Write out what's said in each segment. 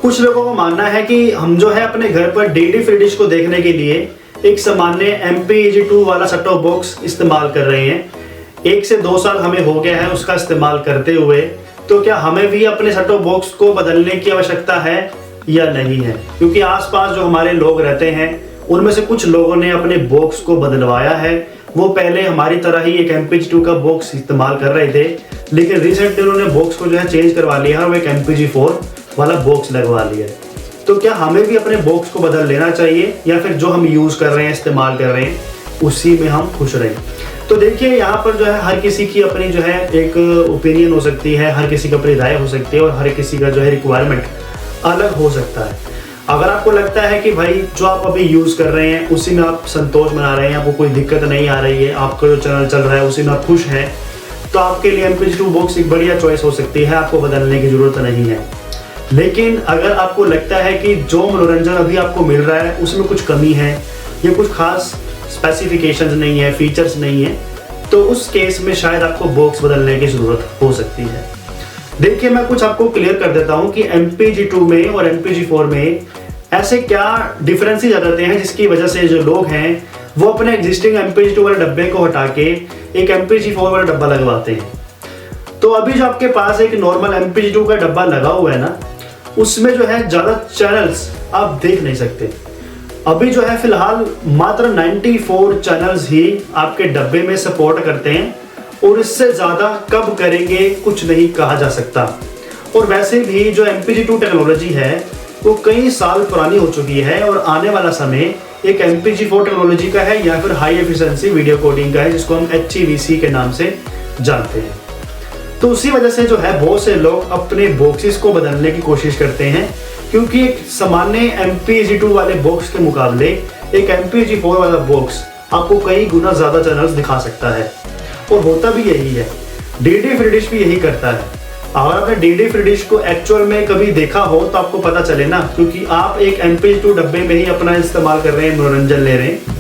कुछ लोगों का मानना है कि हम जो है अपने घर पर डीडी फ्री डिश को देखने के लिए एक सामान्य MPEG-2 वाला सेट टॉप बॉक्स इस्तेमाल कर रहे हैं। 1 से 2 साल हमें हो गया है उसका इस्तेमाल करते हुए, तो क्या हमें भी अपने सेट टॉप बॉक्स को बदलने की आवश्यकता है या नहीं है? क्योंकि आसपास जो हमारे लोग रहते हैं उनमें से कुछ लोगों ने अपने बॉक्स को बदलवाया है। वो पहले हमारी तरह ही एक MPEG-2 का बॉक्स इस्तेमाल कर रहे थे, लेकिन रिसेंटली उन्होंने बॉक्स को जो है चेंज करवा लिया और एक MPEG-4 वाला बॉक्स लगवा लिया है। तो क्या हमें भी अपने बॉक्स को बदल लेना चाहिए या फिर जो हम यूज़ कर रहे हैं, इस्तेमाल कर रहे हैं, उसी में हम खुश रहें? तो देखिए, यहाँ पर जो है हर किसी की अपनी जो है एक ओपिनियन हो सकती है, हर किसी की अपनी राय हो सकती है और हर किसी का जो है रिक्वायरमेंट अलग हो सकता है। अगर आपको लगता है कि भाई जो आप अभी यूज़ कर रहे हैं उसी में आप संतोष मना रहे हैं, आपको कोई दिक्कत नहीं आ रही है, आपका जो चैनल चल रहा है उसी में आप खुश हैं, तो आपके लिए MPEG-2 बॉक्स एक बढ़िया चॉइस हो सकती है, आपको बदलने की ज़रूरत नहीं है। लेकिन अगर आपको लगता है कि जो मनोरंजन अभी आपको मिल रहा है उसमें कुछ कमी है या कुछ खास स्पेसिफिकेशंस नहीं है, फीचर्स नहीं है, तो उस केस में शायद आपको बॉक्स बदलने की ज़रूरत हो सकती है। देखिए, मैं कुछ आपको क्लियर कर देता हूँ कि MPEG-2 में और MPEG-4 में ऐसे क्या डिफरेंसेस आ जाते हैं जिसकी वजह से जो लोग हैं वो अपने एग्जिस्टिंग MPEG-2 वाले डब्बे को हटा के एक MPEG-4 वाला डब्बा लगवाते हैं। तो अभी जो आपके पास एक नॉर्मल MPEG-2 का डब्बा लगा हुआ है ना, उसमें जो है ज़्यादा चैनल्स आप देख नहीं सकते। अभी जो है फिलहाल मात्र 94 चैनल्स ही आपके डब्बे में सपोर्ट करते हैं और इससे ज़्यादा कब करेंगे कुछ नहीं कहा जा सकता। और वैसे भी जो MPEG-2 टेक्नोलॉजी है वो कई साल पुरानी हो चुकी है और आने वाला समय एक MPEG-4 टेक्नोलॉजी का है या फिर हाई एफिशिएंसी वीडियो कोडिंग का है, जिसको हम HEVC के नाम से जानते हैं। तो उसी वजह से जो है बहुत से लोग अपने बॉक्सेस को बदलने की कोशिश करते हैं, क्योंकि एक सामान्य MPEG-2 वाले बॉक्स के मुकाबले एक MPEG-4 वाला बॉक्स आपको कई गुना ज़्यादा चैनल्स दिखा सकता है। और होता भी यही है, डीडी फ्री डिश भी यही करता है। अगर आपने डीडी फ्री डिश को एक्चुअल में कभी देखा हो तो आपको पता चले ना, क्योंकि आप एक MPEG-2 डब्बे में ही अपना इस्तेमाल कर रहे हैं, मनोरंजन ले रहे हैं।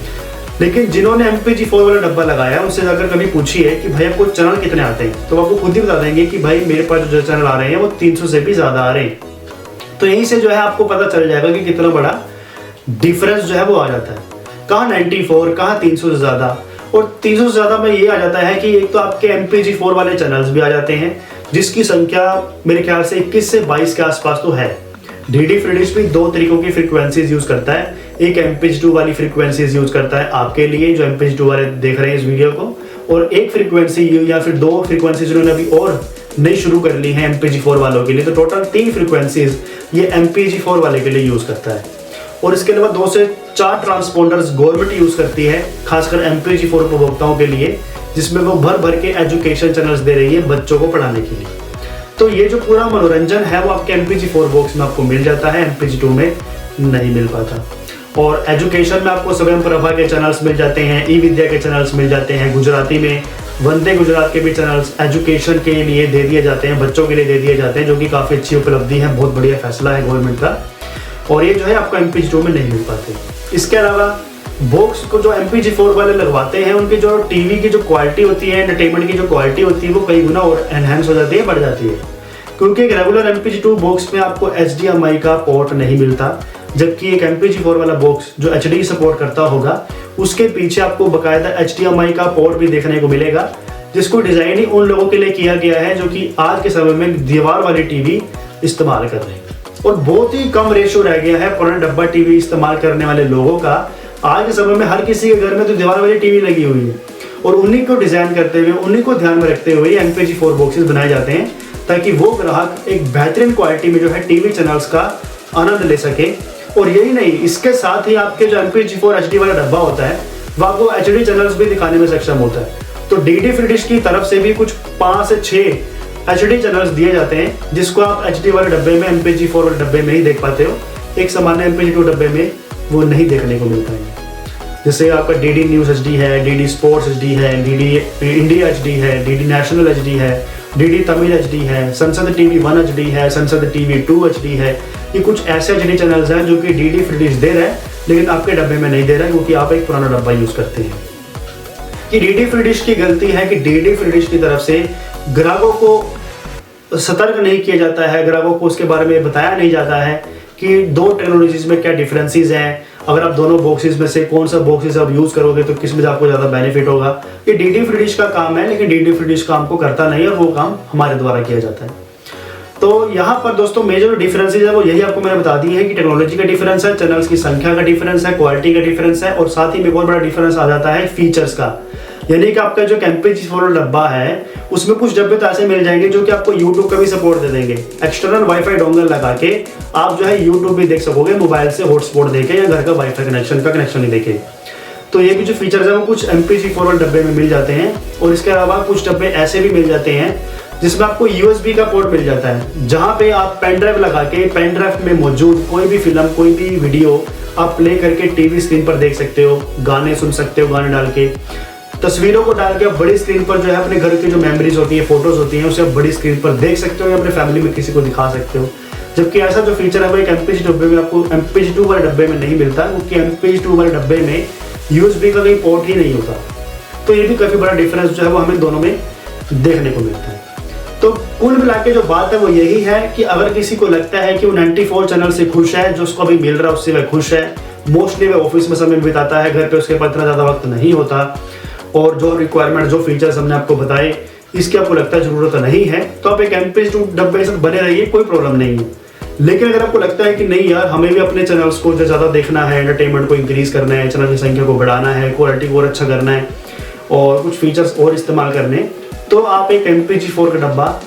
लेकिन जिन्होंने MPEG-4 वाला डब्बा लगाया उनसे जाकर कभी पूछिए कि भाई आपको चैनल कितने आते हैं, तो आपको खुद ही बता देंगे कि भाई मेरे पास जो चैनल आ रहे हैं वो 300 से भी ज़्यादा आ रहे हैं। तो यहीं से जो है आपको पता चल जाएगा कि कितना बड़ा डिफरेंस जो है वो आ जाता है। कहाँ 94, कहाँ 300 से ज़्यादा। और 300 से ज़्यादा में ये आ जाता है कि एक तो आपके MPEG-4 वाले चैनल्स भी आ जाते हैं, जिसकी संख्या मेरे ख्याल से 21 से 22 के आसपास तो है। डीडी फ्री डिश भी 2 तरीकों की फ्रीक्वेंसीज यूज़ करता है। एक MPEG-2 वाली फ्रीक्वेंसीज यूज़ करता है आपके लिए जो MPEG-2 वाले देख रहे हैं इस वीडियो को, और एक फ्रीक्वेंसी या फिर 2 फ्रीक्वेंसीज उन्होंने अभी और नई शुरू कर ली है MPEG-4 वालों के लिए। तो टोटल 3 फ्रीक्वेंसीज ये MPEG-4 वाले के लिए यूज़ करता है। और इसके अलावा 2 से 4 ट्रांसपोंडर्स गवर्नमेंट यूज़ करती है, खासकर MPEG-4 उपभोक्ताओं के लिए, जिसमें वो भर भर के एजुकेशन चैनल्स दे रही है बच्चों को पढ़ाने के लिए। तो ये जो पूरा मनोरंजन है वो आपके MPEG-4 बॉक्स में आपको मिल जाता है, MPEG-2 में नहीं मिल पाता। और एजुकेशन में आपको स्वयं प्रभा के चैनल्स मिल जाते हैं, ई विद्या के चैनल्स मिल जाते हैं, गुजराती में वंदे गुजरात के भी चैनल्स एजुकेशन के लिए दे दिए जाते हैं, बच्चों के लिए दे दिए जाते हैं, जो कि काफ़ी अच्छी उपलब्धि है, बहुत बढ़िया फैसला है गवर्नमेंट का। और ये जो है आपको MPEG-2 में नहीं मिल पाते। इसके अलावा बॉक्स को जो MPEG-4 वाले लगवाते हैं उनकी जो टीवी की जो क्वालिटी होती है, एंटरटेनमेंट की जो क्वालिटी होती है, वो कई गुना और एनहेंस हो जाती है, बढ़ जाती है। क्योंकि एक रेगुलर MPEG-2 बॉक्स में आपको HDMI का पोर्ट नहीं मिलता, जबकि एक MPEG-4 वाला बॉक्स जो HD सपोर्ट करता होगा उसके पीछे आपको बाकायदा HDMI का पोर्ट भी देखने को मिलेगा, जिसको डिज़ाइन ही उन लोगों के लिए किया गया है जो कि आज के समय में दीवार वाली टीवी इस्तेमाल कर रहे हैं। और बहुत ही कम रेशो रह गया है पुराना डब्बा टीवी इस्तेमाल करने वाले लोगों का। आज के समय में हर किसी के घर में तो दीवार वाली टीवी लगी हुई है, और उन्हीं को डिज़ाइन करते हुए, उन्हीं को ध्यान में रखते हुए MPEG-4 बॉक्सेस बनाए जाते हैं, ताकि वो ग्राहक एक बेहतरीन क्वालिटी में जो है टीवी चैनल्स का आनंद ले सके। और यही नहीं, इसके साथ ही आपके जो MPEG-4 HD वाला डब्बा होता है वह आपको HD चैनल्स भी दिखाने में सक्षम होता है। तो डीडी फ्री डिश की तरफ से भी कुछ 5 से 6 HD चैनल्स दिए जाते हैं, जिसको आप HD वाले डब्बे में, MPEG-4 वाले डब्बे में ही देख पाते हो, एक सामान्य MPEG-2 डब्बे में वो नहीं देखने को मिलता है। जैसे आपका DD न्यूज़ HD है, DD स्पोर्ट्स HD है, DD इंडिया HD है, DD नेशनल HD है, DD तमिल HD है, संसद TV 1 HD है, संसद TV 2 HD है। ये कुछ ऐसे HD चैनल्स हैं जो कि डीडी फ्री डिश दे रहा है, लेकिन आपके डब्बे में नहीं दे रहा है, क्योंकि आप एक पुराना डब्बा यूज़ करते हैं। कि डीडी फ्री डिश की गलती है कि डीडी फ्री डिश की तरफ से ग्राहकों को सतर्क नहीं किया जाता है, ग्राहकों को उसके बारे में बताया नहीं जाता है कि दो टेक्नोलॉजीज में क्या डिफरेंसेस हैं, अगर आप दोनों बॉक्सेस में से कौन सा बॉक्सेस आप यूज़ करोगे तो किस में आपको ज़्यादा बेनिफिट होगा। ये डीडी फ्री डिश का काम है, लेकिन डीडी फ्री डिश काम को करता नहीं है और वो काम हमारे द्वारा किया जाता है। तो यहाँ पर दोस्तों मेजर डिफरेंसेस है वो यही आपको मैंने बता दी है कि टेक्नोलॉजी का डिफरेंस है, चैनल्स की संख्या का डिफरेंस है, क्वालिटी का डिफरेंस है, और साथ ही में बहुत बड़ा डिफरेंस आ जाता है फीचर्स का। यानी कि आपका जो MPG4 डब्बा है उसमें कुछ डब्बे तो ऐसे मिल जाएंगे जो कि आपको YouTube का भी सपोर्ट दे देंगे। एक्सटर्नल वाईफाई डोंगल लगा के आप जो है YouTube भी देख सकोगे मोबाइल से हॉटस्पॉट देके या घर का वाईफाई कनेक्शन ही देके। तो ये भी जो फीचर्स है वो कुछ MPG4 डब्बे में मिल जाते हैं, और इसके अलावा कुछ डब्बे ऐसे भी मिल जाते हैं जिसमें आपको USB का पोर्ट मिल जाता है, जहाँ पे आप पेन ड्राइव लगा के पेन ड्राइव में मौजूद कोई भी फिल्म कोई भी वीडियो आप प्ले करके टीवी स्क्रीन पर देख सकते हो, गाने सुन सकते हो, गाने डाल के तस्वीरों को डाल के आप बड़ी स्क्रीन पर जो है अपने घर की जो मेमोरीज होती है, फोटोज होती हैं, उसे आप बड़ी स्क्रीन पर देख सकते हो या अपने फैमिली में किसी को दिखा सकते हो। जबकि ऐसा जो फीचर है वो एक MPG डब्बे में आपको MPG2 वाले डब्बे में नहीं मिलता, क्योंकि MPG2 वाले डब्बे में USB का कहीं पोर्ट ही नहीं होता। तो ये भी काफ़ी बड़ा डिफरेंस जो है वो हमें दोनों में देखने को मिलता है। तो कुल मिला के जो बात है वो यही है कि अगर किसी को लगता है कि वो 94 चैनल से खुश है, जो उसको अभी मिल रहा है उससे वह खुश है, मोस्टली वह ऑफिस में समय बिताता है, घर पे उसके पास इतना ज़्यादा वक्त नहीं होता, और जो रिक्वायरमेंट जो फीचर्स हमने आपको बताए इसकी आपको लगता है ज़रूरत नहीं है, तो आप एक MPG2 डब्बे के साथ बने रहिए, कोई प्रॉब्लम नहीं है। लेकिन अगर आपको लगता है कि नहीं यार हमें भी अपने चैनल्स को जो ज़्यादा देखना है, एंटरटेनमेंट को इंक्रीज़ करना है, चैनल की संख्या को बढ़ाना है, क्वालिटी को और अच्छा करना है और कुछ फीचर्स और इस्तेमाल करने, तो आप एक MPG4 का डब्बा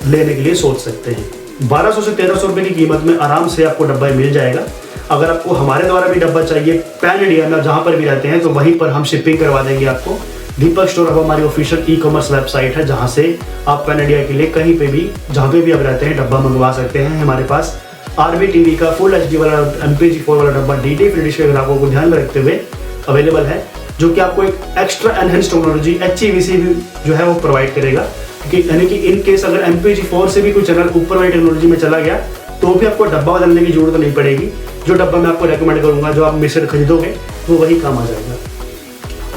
लेने के लिए सोच सकते हैं। 1200 से 1300 रुपये की कीमत में आराम से आपको डब्बा मिल जाएगा। अगर आपको हमारे द्वारा भी डब्बा चाहिए पैन इंडिया में जहाँ पर भी रहते हैं तो वहीं पर हम शिपिंग करवा देंगे आपको। दीपक स्टोर अब हमारी ऑफिशियल ई-कॉमर्स वेबसाइट है, जहाँ से आप पैन इंडिया के लिए कहीं पे भी जहाँ पे भी आप रहते हैं डब्बा मंगवा सकते हैं। हमारे पास RBTV का फुल HD वाला MPG4 वाला डब्बा डीडी फ्री डिश के ग्राहकों को ध्यान में रखते हुए अवेलेबल है, जो कि आपको एक एक्स्ट्रा एनहेंस टेक्नोलॉजी HEVC भी जो है वो प्रोवाइड करेगा। यानी कि इन केस अगर MPG4 से भी कोई चैनल ऊपर वाली टेक्नोलॉजी में चला गया तो भी आपको डब्बा बदलने की जरूरत नहीं पड़ेगी। जो डब्बा मैं आपको रेकमेंड करूंगा जो आप मेरे से खरीदोगे वो वही काम आ जाएगा।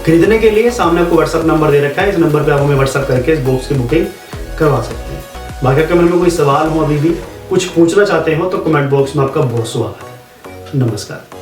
खरीदने के लिए सामने आपको WhatsApp नंबर दे रखा है, इस नंबर पे आप हमें WhatsApp करके इस बॉक्स की बुकिंग करवा सकते हैं। बाकी आपके मन में कोई सवाल हो, अभी भी कुछ पूछना चाहते हो तो कमेंट बॉक्स में आपका बहुत स्वागत है। नमस्कार।